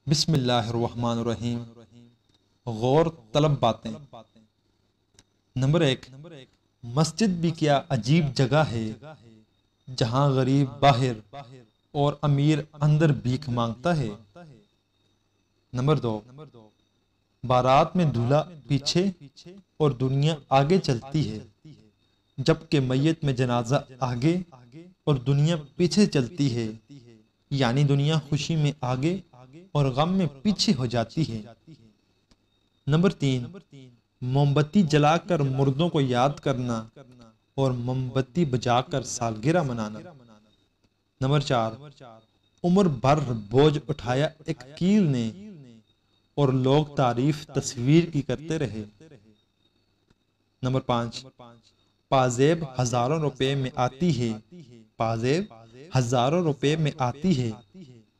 بسم اللہ الرحمن الرحیم۔ غور طلب باتیں۔ نمبر 1، مسجد بھی کیا عجیب جگہ ہے جہاں غریب باہر اور امیر اندر بھیک مانگتا ہے۔ نمبر 2، بارات میں دولہا پیچھے اور دنیا آگے چلتی ہے، جبکہ میت میں جنازہ آگے اور دنیا پیچھے چلتی ہے، یعنی دنیا خوشی میں آگے اور غم میں پیچھے ہو جاتی ہے۔ نمبر 3، موم بتی جلا کر مردوں کو یاد کرنا اور موم بتی بجا کر سالگرہ منانا۔ نمبر 4، عمر بھر بوجھ اٹھایا ایک کیل نے اور لوگ تعریف تصویر کی کرتے رہے۔ نمبر 5، پازیب ہزاروں روپے میں آتی ہے، پازیب ہزاروں روپے میں آتی ہے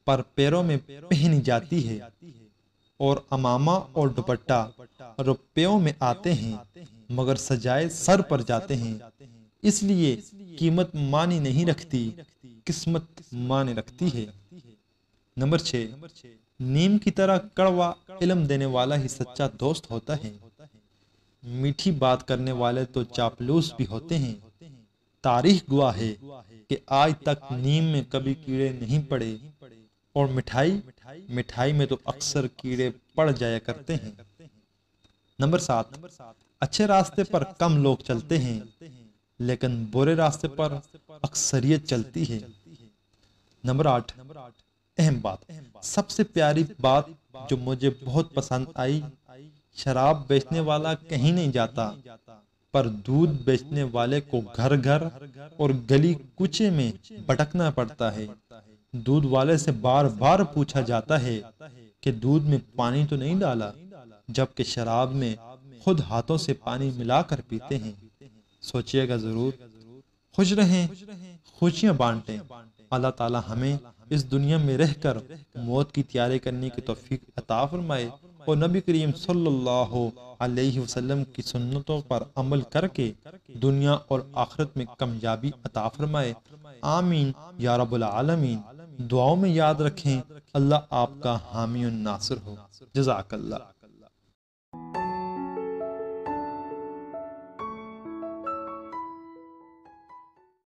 پر پیروں میں پہنی جاتی ہے، اور امامہ اور دوپٹہ روپیوں میں آتے ہیں مگر سجائے سر پر جاتے ہیں، اس لیے قیمت معنی نہیں رکھتی، قسمت معنی رکھتی ہے۔ نمبر 6، نیم کی طرح کڑوا علم دینے والا ہی سچا دوست ہوتا ہے۔ میٹھی بات کرنے والے تو چاپلوس بھی ہوتے ہیں۔ تاریخ گواہ ہے کہ آج تک نیم میں کبھی کیڑے نہیں پڑے، اور مٹھائی میں تو اکثر کیڑے پڑ جایا کرتے ہیں۔ نمبر 7، اچھے راستے پر کم لوگ چلتے ہیں لیکن برے راستے پر اکثریت چلتی ہے۔ نمبر 8، اہم بات، سب سے پیاری بات جو مجھے بہت پسند آئی، شراب بیچنے والا کہیں نہیں جاتا پر دودھ بیچنے والے کو گھر گھر اور گلی کوچے میں بھٹکنا پڑتا ہے۔ دودھ والے سے بار بار پوچھا جاتا ہے کہ دودھ میں پانی تو نہیں ڈالا، جبکہ شراب میں خود ہاتھوں سے پانی ملا کر پیتے ہیں۔ سوچئے گا ضرور۔ خوش رہیں، خوشیاں بانٹیں۔ اللہ تعالی ہمیں اس دنیا میں رہ کر موت کی تیاری کرنے کی توفیق عطا فرمائے، اور نبی کریم صلی اللہ علیہ وسلم کی سنتوں پر عمل کر کے دنیا اور آخرت میں کامیابی عطا فرمائے۔ آمین یا رب العالمین۔ دعاؤں میں یاد رکھیں، اللہ آپ کا حامی و ناصر ہو۔ جزاک اللہ۔